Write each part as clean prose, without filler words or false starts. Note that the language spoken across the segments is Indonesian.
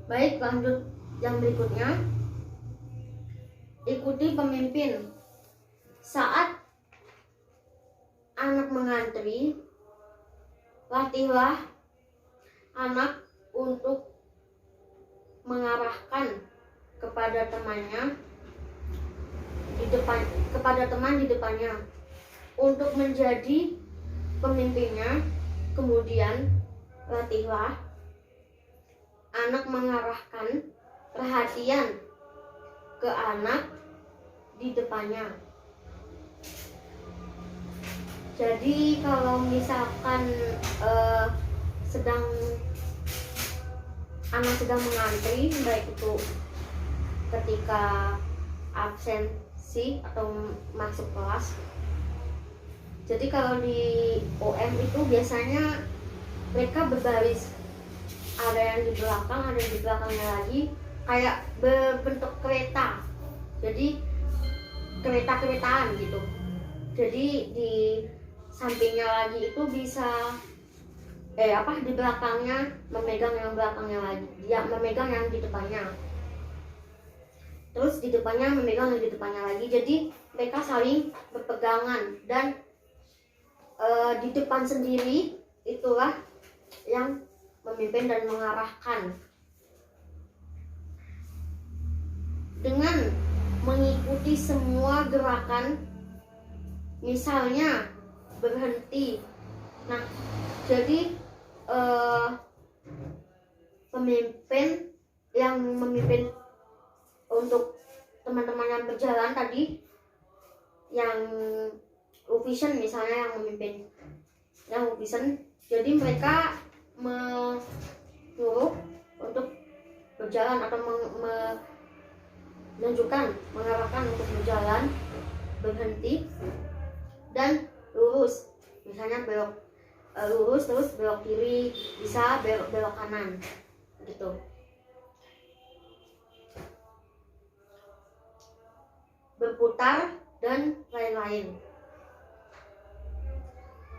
Baik, lanjut yang berikutnya. Ikuti pemimpin. Saat anak mengantri, latihlah anak untuk mengarahkan kepada temannya teman di depannya untuk menjadi pemimpinnya. Kemudian latihlah anak mengarahkan perhatian ke anak di depannya. Jadi kalau misalkan anak sedang mengantri, baik itu ketika absensi atau masuk kelas. Jadi kalau di OM itu biasanya mereka berbaris, ada yang di belakang, ada yang di belakangnya lagi, kayak berbentuk kereta. Jadi kereta-keretaan gitu. Jadi di sampingnya lagi itu bisa di belakangnya memegang yang belakangnya lagi, dia memegang yang di depannya, terus di depannya memegang yang di depannya lagi. Jadi mereka saling berpegangan, dan di depan sendiri itulah yang memimpin dan mengarahkan. Dengan mengikuti semua gerakan, misalnya berhenti. Nah, jadi pemimpin yang memimpin untuk teman-teman yang berjalan tadi, yang vision misalnya, yang memimpin yang vision, jadi mereka menyuruh untuk berjalan atau menunjukkan, mengarahkan untuk berjalan, berhenti, dan lurus. Misalnya belok lurus, terus belok kiri, bisa belok kanan gitu. Berputar dan lain-lain.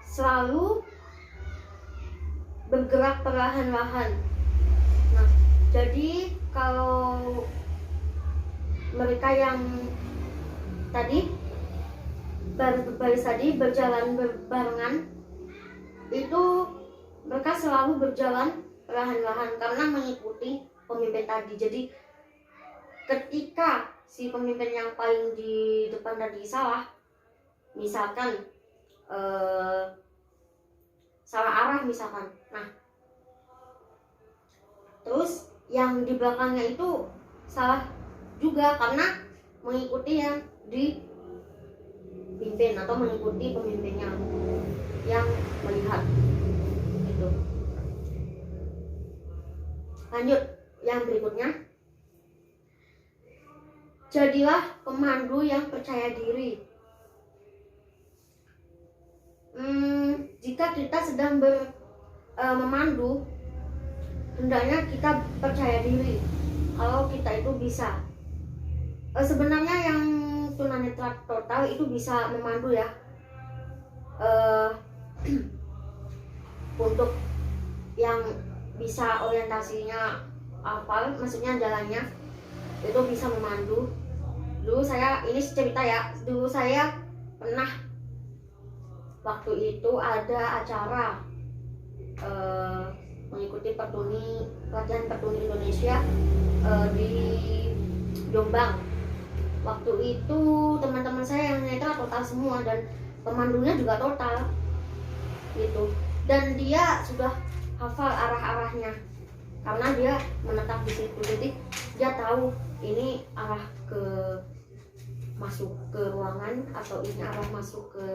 Selalu bergerak perlahan-lahan. Nah, jadi kalau mereka yang tadi baris tadi berjalan berbarengan, itu mereka selalu berjalan perlahan-lahan karena mengikuti pemimpin tadi. Jadi ketika si pemimpin yang paling di depan tadi salah, misalkan salah arah misalkan, nah terus yang di belakangnya itu salah juga karena mengikuti yang dipimpin atau mengikuti pemimpinnya yang melihat gitu. Lanjut yang berikutnya. Jadilah pemandu yang percaya diri. Jika kita sedang memandu, hendaknya kita percaya diri kalau kita itu bisa. Sebenarnya yang tunanetra total itu bisa memandu ya. Untuk yang bisa orientasinya hafal, maksudnya jalannya itu bisa memandu. Dulu saya, ini cerita ya, dulu saya pernah, waktu itu ada acara mengikuti pelatihan petuni Indonesia di Jombang. Waktu itu teman-teman saya yang netra total semua, dan pemandunya juga total gitu, dan dia sudah hafal arah-arahnya karena dia menetap di situ. Jadi dia tahu ini arah ke masuk ke ruangan atau ini arah masuk ke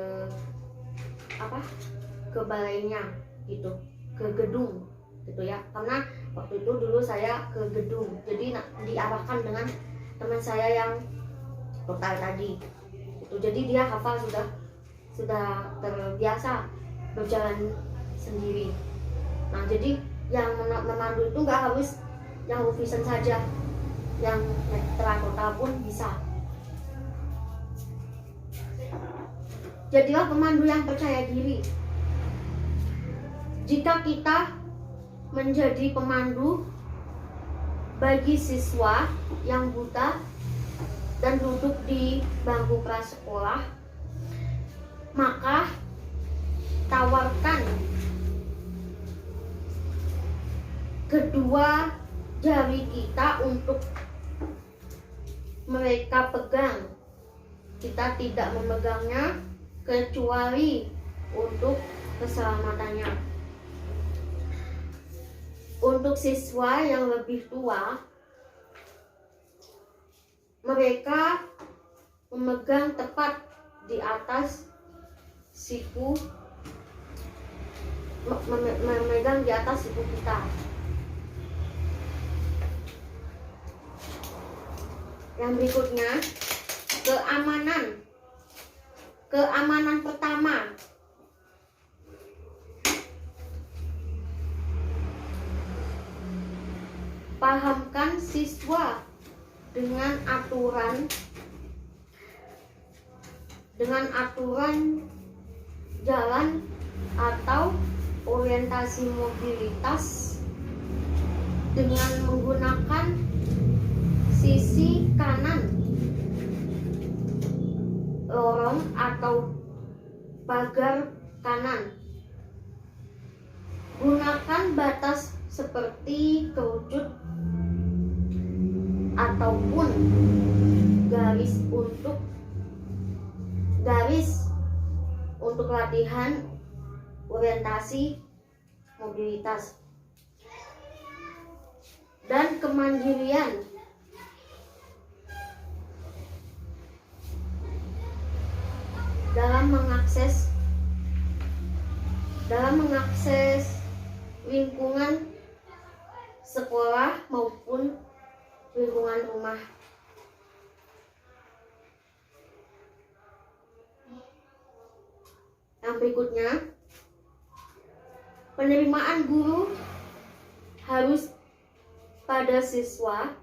ke balainya gitu, ke gedung gitu ya. Karena waktu itu dulu saya ke gedung, jadi diarahkan dengan teman saya yang total tadi gitu. Jadi dia hafal, sudah terbiasa berjalan sendiri. Nah, jadi yang memandu itu nggak harus yang vision saja, yang netra total pun bisa. Jadilah pemandu yang percaya diri. Jika kita menjadi pemandu bagi siswa yang buta dan duduk di bangku prasekolah, maka tawarkan kedua jari kita untuk mereka pegang. Kita tidak memegangnya kecuali untuk keselamatannya. Untuk siswa yang lebih tua, mereka memegang tepat di atas siku, memegang di atas siku kita. Yang berikutnya, keamanan pertama. Pahamkan siswa dengan aturan jalan atau orientasi mobilitas dengan menggunakan sisi kanan lorong atau pagar kanan. Gunakan batas seperti kerucut ataupun garis untuk latihan orientasi mobilitas. Dan kemandirian. Dalam mengakses lingkungan sekolah maupun lingkungan rumah. Yang berikutnya, penerimaan guru harus pada siswa.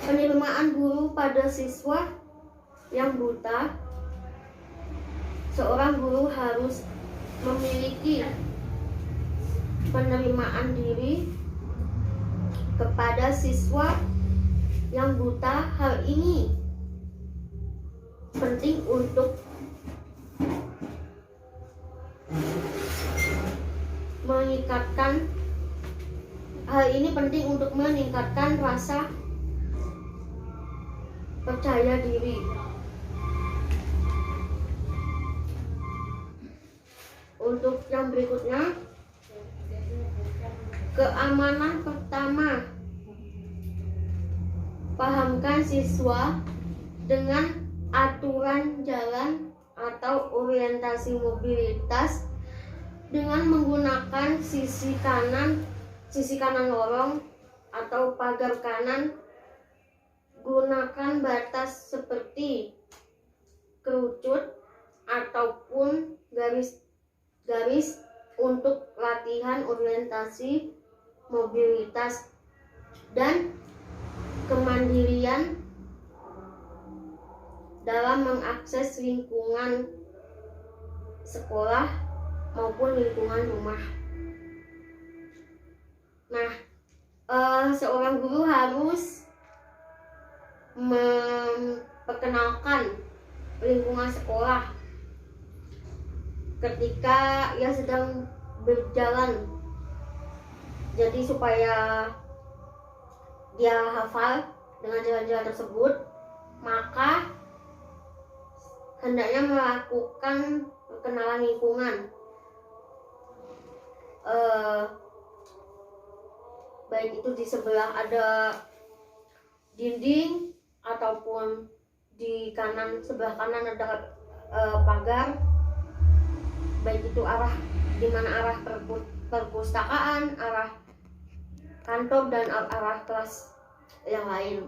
Penerimaan guru pada siswa yang buta. Seorang guru harus memiliki penerimaan diri kepada siswa yang buta. Hal ini penting untuk meningkatkan rasa percaya diri. Untuk yang berikutnya, keamanan pertama. Pahamkan siswa dengan aturan jalan atau orientasi mobilitas dengan menggunakan sisi kanan lorong atau pagar kanan. Gunakan batas seperti kerucut ataupun garis untuk latihan orientasi mobilitas. Dan kemandirian dalam mengakses lingkungan sekolah maupun lingkungan rumah. Nah, seorang guru harus memperkenalkan lingkungan sekolah ketika ia sedang berjalan, jadi supaya dia hafal dengan jalan-jalan tersebut, maka hendaknya melakukan perkenalan lingkungan, baik itu di sebelah ada dinding ataupun di sebelah kanan ada pagar, baik itu arah perpustakaan, arah kantor, dan arah kelas yang lain.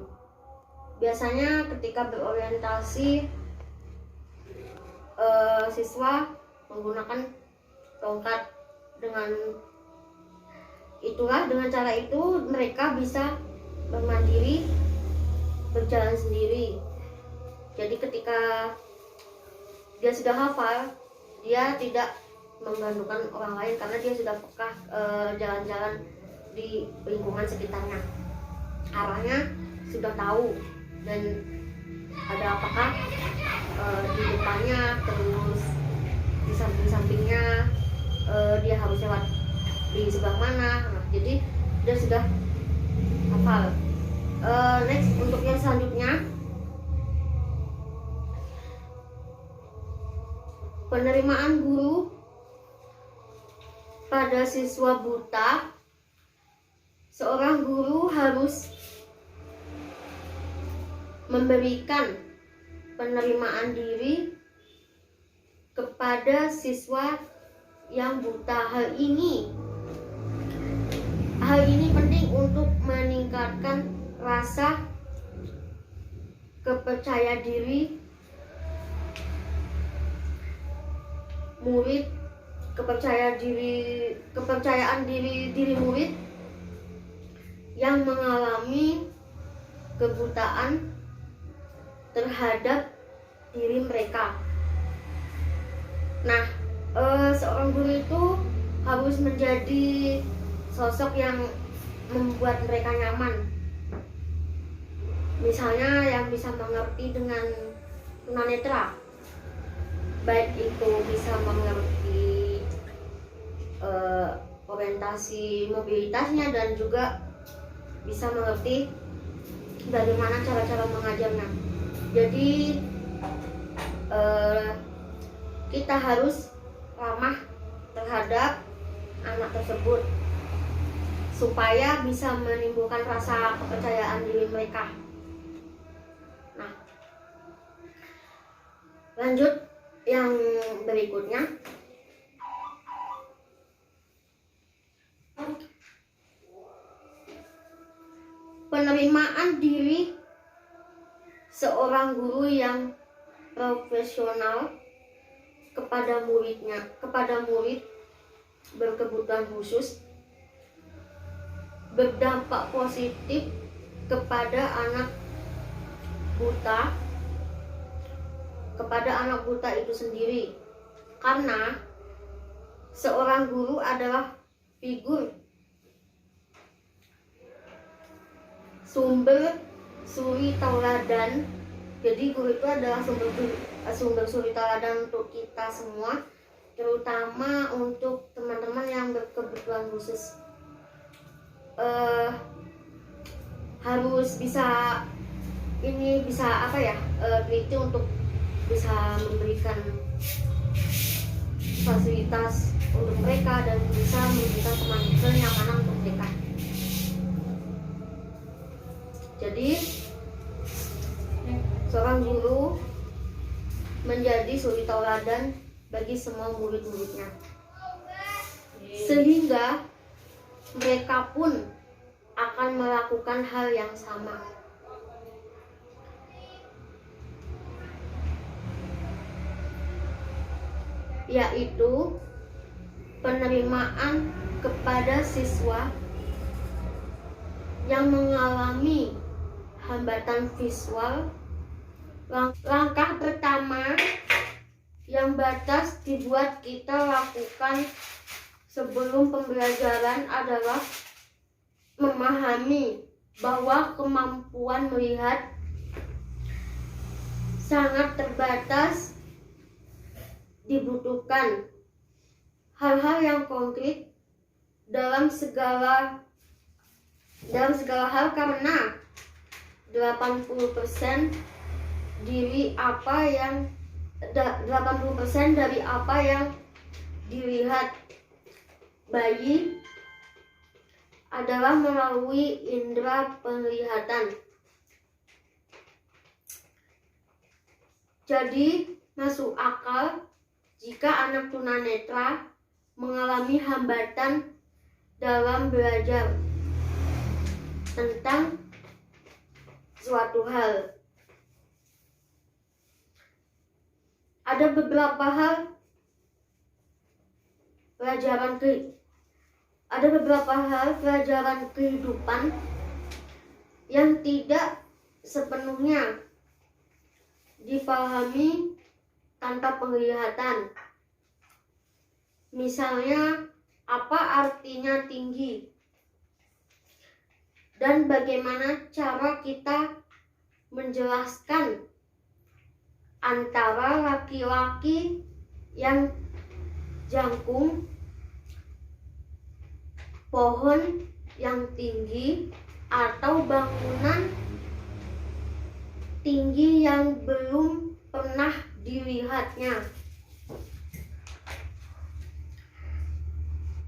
Biasanya ketika berorientasi, siswa menggunakan tongkat. Dengan cara itu mereka bisa bermandiri, berjalan sendiri. Jadi ketika dia sudah hafal, dia tidak menggantungkan orang lain karena dia sudah peka jalan-jalan di lingkungan sekitarnya. Arahnya sudah tahu, dan ada apakah di depannya, terus di samping-sampingnya, dia harus lewat di sebelah mana. Nah, jadi dia sudah hafal. Next, untuk yang selanjutnya, penerimaan guru pada siswa buta. Seorang guru harus memberikan penerimaan diri kepada siswa yang buta. Hal ini penting untuk meningkatkan rasa kepercayaan diri murid, kepercayaan diri murid yang mengalami kebutaan terhadap diri mereka. Nah, seorang guru itu harus menjadi sosok yang membuat mereka nyaman. Misalnya yang bisa mengerti dengan tunanetra, baik itu bisa mengerti orientasi mobilitasnya, dan juga bisa mengerti bagaimana cara-cara mengajarnya. Jadi kita harus ramah terhadap anak tersebut supaya bisa menimbulkan rasa kepercayaan diri mereka. Nah, lanjut yang berikutnya. Penerimaan diri seorang guru yang profesional kepada murid berkebutuhan khusus berdampak positif kepada anak buta itu sendiri, karena seorang guru adalah figur sumber suri tauladan. Jadi guru itu adalah sumber suri tauladan untuk kita semua, terutama untuk teman-teman yang berkebutuhan khusus. Harus bisa teliti untuk bisa memberikan fasilitas untuk mereka dan bisa memberikan kenyamanan untuk mereka. Jadi seorang guru menjadi suri tauladan bagi semua murid-muridnya, sehingga mereka pun akan melakukan hal yang sama. Yaitu penerimaan kepada siswa yang mengalami hambatan visual. Langkah pertama yang batas dibuat kita lakukan sebelum pembelajaran adalah memahami bahwa kemampuan melihat sangat terbatas. Dibutuhkan hal-hal yang konkret dalam segala hal, karena 80% dari apa yang dilihat bayi adalah melalui indera penglihatan. Jadi masuk akal jika anak tunanetra mengalami hambatan dalam belajar tentang suatu hal. Ada beberapa hal pelajaran kehidupan yang tidak sepenuhnya dipahami tanpa penglihatan. Misalnya, apa artinya tinggi? dan bagaimana cara kita menjelaskan antara laki-laki yang jangkung, pohon yang tinggi, atau bangunan tinggi yang belum pernah dilihatnya.